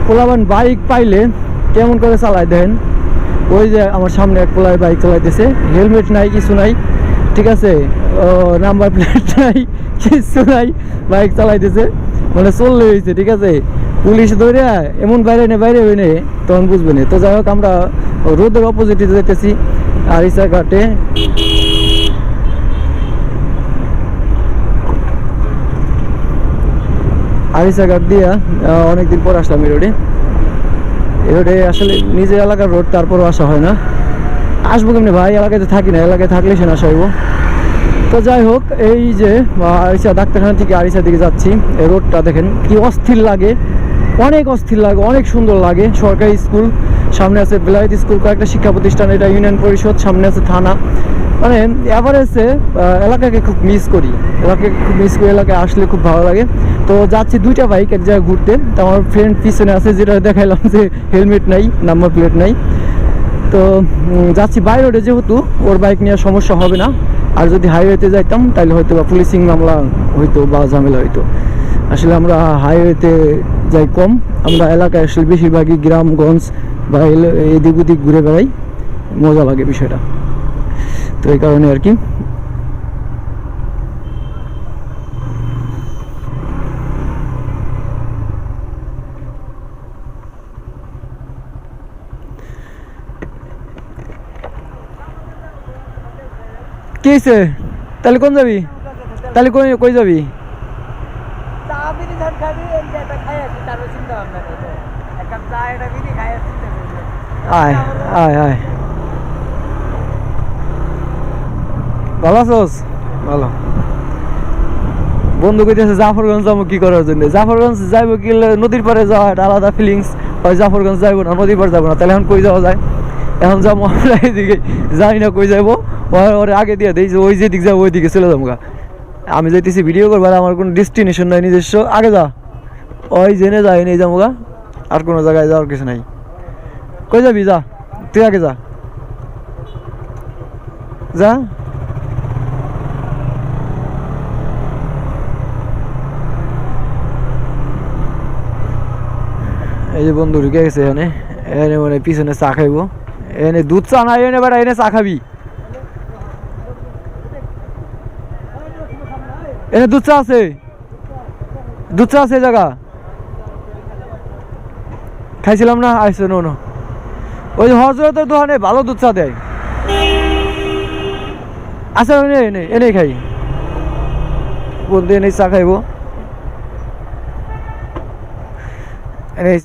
পোলাবান bike পাইলে কেমন করে চালায় দেন। ওই যে আমার সামনে এক পোলায় বাইক চালাইতেছে, হেলমেট নাই, কিছু নাই, ঠিক আছে, নাম্বার প্লেট নাই, কিছু নাই, বাইক চালাইতেছে, মানে চললে হয়েছে, ঠিক আছে। পুলিশ ধরে এমন বাইরে হয়ে নে তখন বুঝবে না। তো যাই হোক, আমরা রোদের অপোজিটে যেতেছি আরিসা ঘাটে। আরিসা ঘাট দিয়া অনেকদিন পর আসলাম এই রোডে। এই রোডে আসলে নিজের এলাকার রোড, তারপরও আসা হয় না। আসবো কেমনি ভাই, এলাকায় তো থাকি না, এলাকায় থাকলে সে আসা হইব। তো যাই হোক, এই যে আরিসা ডাক্তারখানা থেকে আরিসার দিকে যাচ্ছি। এই রোডটা দেখেন কি অস্থির লাগে, অনেক অস্থির লাগে, অনেক সুন্দর লাগে। সরকারি স্কুল সামনে আছে, বেলায়েত স্কুল, কয়েকটা শিক্ষা প্রতিষ্ঠান, এটা ইউনিয়ন পরিষদ, সামনে আছে থানা। মানে এভারেজে এলাকাকে খুব মিস করি, এলাকায় আসলে খুব ভালো লাগে। তো যাচ্ছি দুইটা বাইক এক জায়গায় ঘুরতে। তো আমার ফ্রেন্ড পিছনে আছে, যেটা দেখাইলাম যে হেলমেট নাই, নাম্বার প্লেট নাই। তো যাচ্ছি বাই রোডে, যেহেতু ওর বাইক নিয়ে সমস্যা হবে না। আর যদি হাইওয়েতে যাইতাম তাহলে হয়তো বা পুলিশিং মামলা হইতো বা ঝামেলা হইতো। আসলে আমরা হাইওয়েতে যাই কম, আমরা এলাকায় আসলে বেশিরভাগই গ্রামগঞ্জ বা এদিক ওদিক ঘুরে বেড়াই, মজা লাগে বিষয়টা। তো এই কারণে আর কি। কি হয়েছে? তাহলে কোন যাবি? তাহলে কই যাবি? আয় আয় আয়, ভালো আছোস? ভালো। বন্ধু কইতেছে জাফরগঞ্জ যাবো কি করার জন্য। জাফরগঞ্জ যাইবো কি, নদীর পাড়ে যাওয়া একটা আলাদা ফিলিংস হয়। জাফরগঞ্জ যাইবো না, নদীর পাড়ে যাবো না, তাহলে এখন কই যাওয়া যায়? এখন যাবো আমরা এদিকে, জানি না কই যাবো। ওরে আগে দিয়ে দেই যে ওই যেদিক যাবো ওই দিকে চলে যাবো। আমি যাইতেছি ভিডিও করবার, আমার কোনো ডেস্টিনেশন নাই নিজস্ব। আগে যা, ওই জেনে যাই নেই যাবো গা, আর কোনো জায়গায় যাওয়ার কিছু নাই। কই যাবি? যা, তুই আগে যা, যা। এই যে বন্ধু ঢুকে গেছে এখানে, এনে মানে পিছনে চা খাইবো। এনে দুধ চা নাই, এনে বেড়া, এনে চা খাবি? এনে দুধ চা আছে, দুধ চা আছে জায়গা। খাইছিলাম না, আইসো নো। ওই হজরতের দোকানে ভালো দুধ চা দেয়। আচ্ছা, এনে এনে খাই বন্ধু, এনে চা খাইবো।